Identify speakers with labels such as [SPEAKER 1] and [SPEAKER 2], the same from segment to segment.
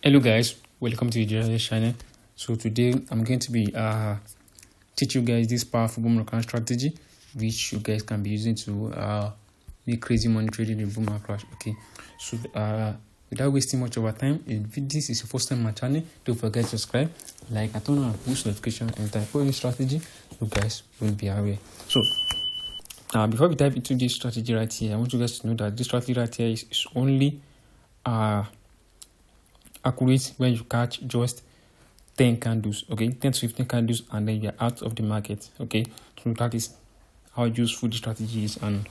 [SPEAKER 1] Hello guys, welcome to the General channel. So today I'm going to be teach you guys this powerful boom crash strategy which you guys can be using to make crazy money trading in boom crash. Okay, so without wasting much of our time, if this is your first time on my channel, don't forget to subscribe, like, and turn on push notification, and type for any strategy you guys will be aware. So before we dive into this strategy right here, I want you guys to know that this strategy right here is only accurate when you catch just 10 candles, okay, 10 to 15 candles, and then you're out of the market. Okay, so that is how useful the strategy is, and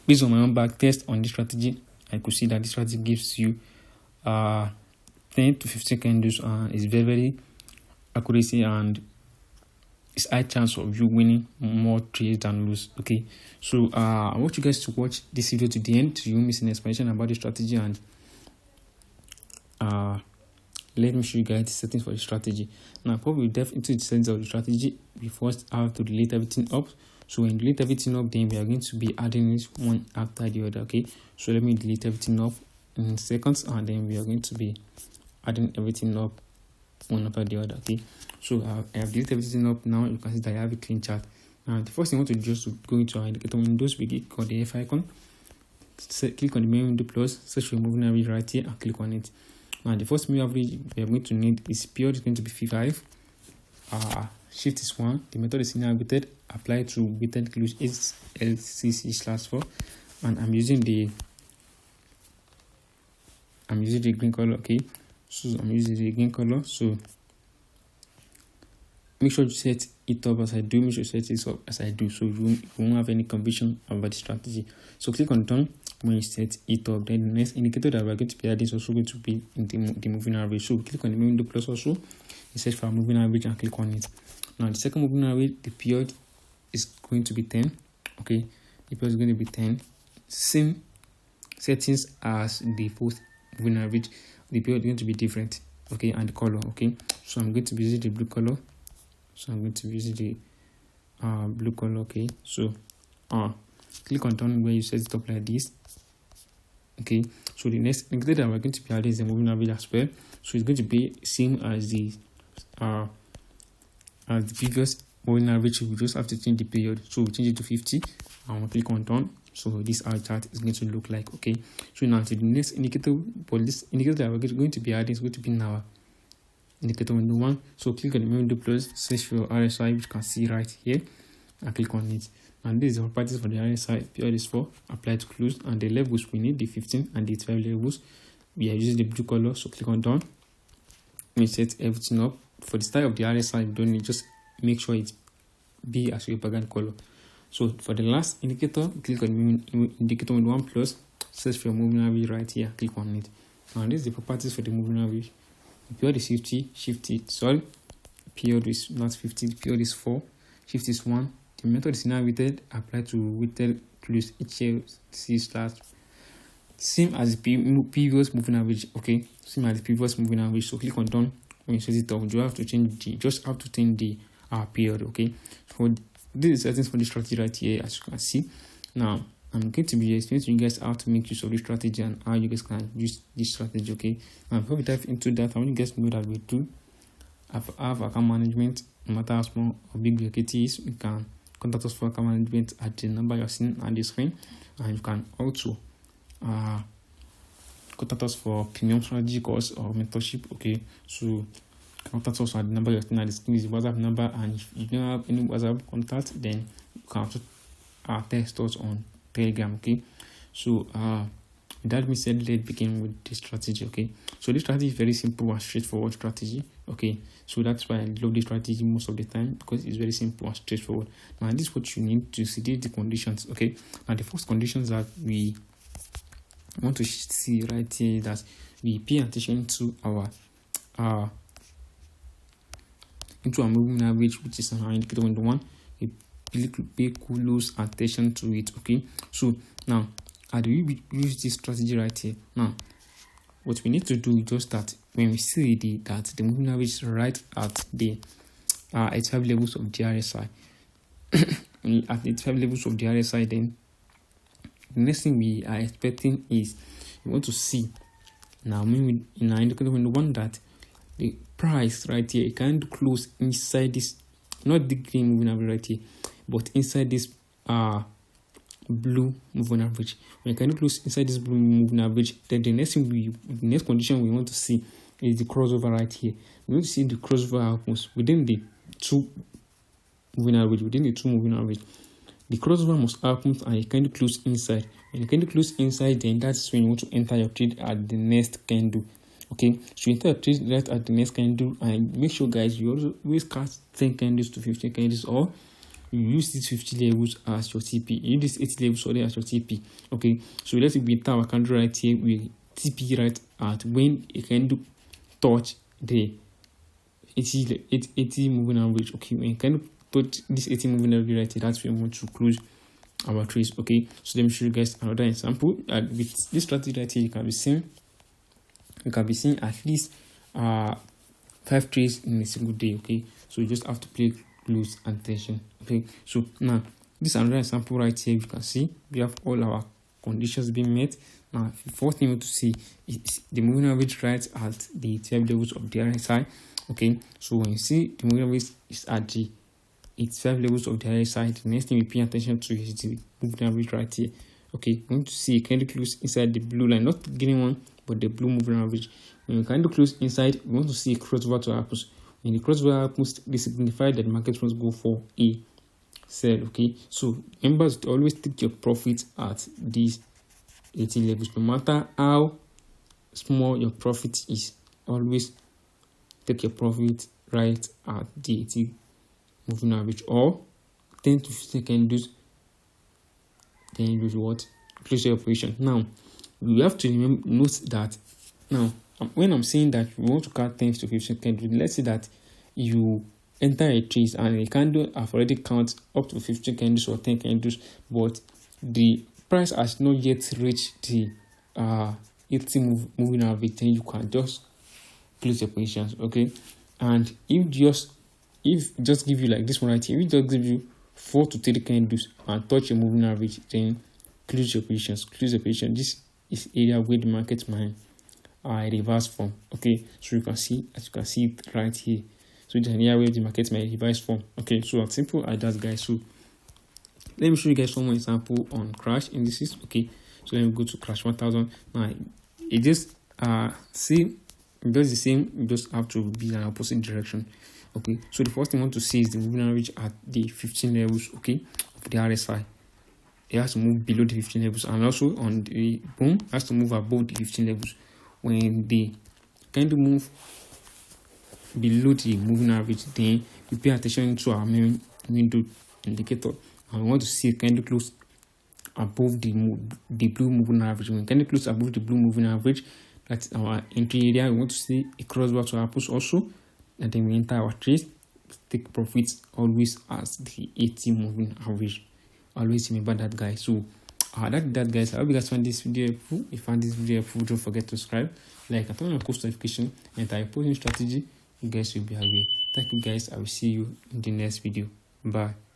[SPEAKER 1] based on my own back test on this strategy, I could see that this strategy gives you 10 to 15 candles, and it's very accuracy, and it's high chance of you winning more trades than lose. Okay, so I want you guys to watch this video to the end so you won't miss an explanation about the strategy, and let me show you guys the settings for the strategy. Now, before we dive into the settings of the strategy, we first have to delete everything up. So when you delete everything up, then we are going to be adding it one after the other. Okay, so let me delete everything up in seconds, and then we are going to be adding everything up one after the other. Okay, so I have deleted everything up. Now you can see that I have a clean chart. Now the first thing I want to do is to go into our indicator windows. We click on the F icon, click on the main window plus, search for moving average right here, and click on it. Now the first moving average we are going to need is period is going to be 5. Shift is 1. The method is linear weighted. Apply to weighted close LCC/4, and I'm using the green color. Okay, so I'm using the green color. So make sure you set it up as I do. Make sure you set it up as I do, so you won't have any confusion about the strategy. So click on done. When you set it up, then the next indicator that we're going to be adding is also going to be in the moving average. So click on the window plus also, you search for moving average and click on it. Now the second moving average, the period is going to be 10. Okay, the period is going to be 10. Same settings as the fourth moving average. The period is going to be different. Okay, and the color. Okay, so I'm going to be using the blue color. Blue color. Okay, so click on done where you set it up like this. Okay, so the next indicator that we're going to be adding is the moving average as well. So it's going to be same as the previous moving average. We just have to change the period. So we change it to 50 and we'll click on done. So this our chart is going to look like. Okay, so now to the next indicator, but this indicator that we're going to be adding is going to be in our indicator window 1. So click on the window plus, search for RSI, which you can see right here, and click on it. And this is the properties for the RSI. Period is 4, apply to close, and the levels we need the 15 and the 12 levels. We are using the blue color, so click on done. We set everything up. For the style of the RSI, you don't need, just make sure it be as your background color. So for the last indicator, click on indicator with 1 plus, search for moving average right here, click on it. And this is the properties for the moving average. The period is 50, shift it, sorry, period is not 50, the period is 4, shift is 1. The method is now weighted, apply to weighted close HLC/, same as the previous moving average. Okay, same as the previous moving average. So click on done. When you set it up, you have to change the period. Okay, so this is settings for the strategy right here, as you can see. Now I'm going to be explaining to you guys how to make use of this strategy and how you guys can use this strategy. Okay, now before we dive into that, I want you guys to know that we do have account management. No matter how small or big your KT is, you can contact us for account management at the number you're seeing on the screen, and you can also contact us for premium strategy course or mentorship. Okay, so contact us at the number you're seeing on the screen is the WhatsApp number, and if you don't have any WhatsApp contact, then you can also text us on Telegram. Okay, so that being said, let's begin with the strategy. Okay, so this strategy is very simple and straightforward strategy. Okay, so that's why I love this strategy most of the time, because it's very simple and straightforward. Now this is what you need to see the conditions. Okay, now the first conditions that we want to see right here is that we pay attention to our moving average, which is our indicator window 1. We pay close attention to it. Okay, so now how do we use this strategy right here? Now what we need to do is just that when we see that the moving average is right at the 85 levels of the RSI, at the 85 levels of the RSI, then the next thing we are expecting is we want to see Now, maybe in our indicator window, one that the price right here, it can close inside this, not the green moving average right here, but inside this blue moving average. When it can close inside this blue moving average, then the next condition we want to see is the crossover right here. We want to see the crossover happens within the two moving average, the crossover must happen and it can close inside. When you can close inside, then that's when you want to enter your trade at the next candle. Okay, so you enter your trade right at the next candle, and make sure, guys, you always cast 10 candles to 15 candles, or you use these 50 levels as your TP. You use these 80 levels as your TP. Okay, so let's say we enter our candle right here, we TP right at when a candle touch the 80 moving average. Okay, when you can put this 80 moving average right here, that's when we want to close our trades. Okay, so let me show you guys another example. With this strategy right here, you can be seeing at least 5 trades in a single day. Okay, so you just have to play close attention. Okay, so now this is another example right here. You can see we have all our conditions being met. Now, the first thing you want to see is the moving average right at the 12 levels of the RSI. Okay, so when you see the moving average is at the 12 levels of the RSI, the next thing we pay attention to is the moving average right here. Okay, we want to see a candle close inside the blue line, not the green one, but the blue moving average. When you candle close inside, we want to see a crossover to happen. When the crossover happens, this signifies that the market wants to go for a sell. Okay, so remember to always take your profit at these 80 levels, no matter how small your profit is. Always take your profit right at the 80 moving average, or 10 to 15 candles. Then you do what? Close your operation. Now you have to note that now when I'm saying that we want to count 10 to 15 candles, let's say that you enter a trade and a candle have already count up to 15 candles or 10 candles, but the price has not yet reached the 80 moving average, then you can just close your positions. Okay, and if just give you like this one right here, if it just give you 4 to 3 candles and touch your moving average, then close your positions. This is area where the market might reverse from. Okay, so you can see, as you can see it right here, so it's an area where the market might reverse from. Okay, so as simple as that, guys. So let me show you guys one more example on crash indices. Okay, so let me go to crash 1000. Now it just see it does the same, you just have to be in an opposite direction. Okay, so the first thing I want to see is the moving average at the 15 levels, okay, of the RSI. It has to move below the 15 levels, and also on the boom has to move above the 15 levels. When they kind of move below the moving average, then we pay attention to our main window indicator, and we want to see candle close above the blue moving average. When candle close above the blue moving average, that's our entry area. We want to see a crossover to happen also, and then we enter our trade, take profits always as the 80 moving average. Always remember that, guys. So that guys, I hope you guys find this video helpful. If you find this video helpful, don't forget to subscribe, like, and turn on post notification, and type posting strategy. You guys will be aware. Thank you, guys. I will see you in the next video. Bye.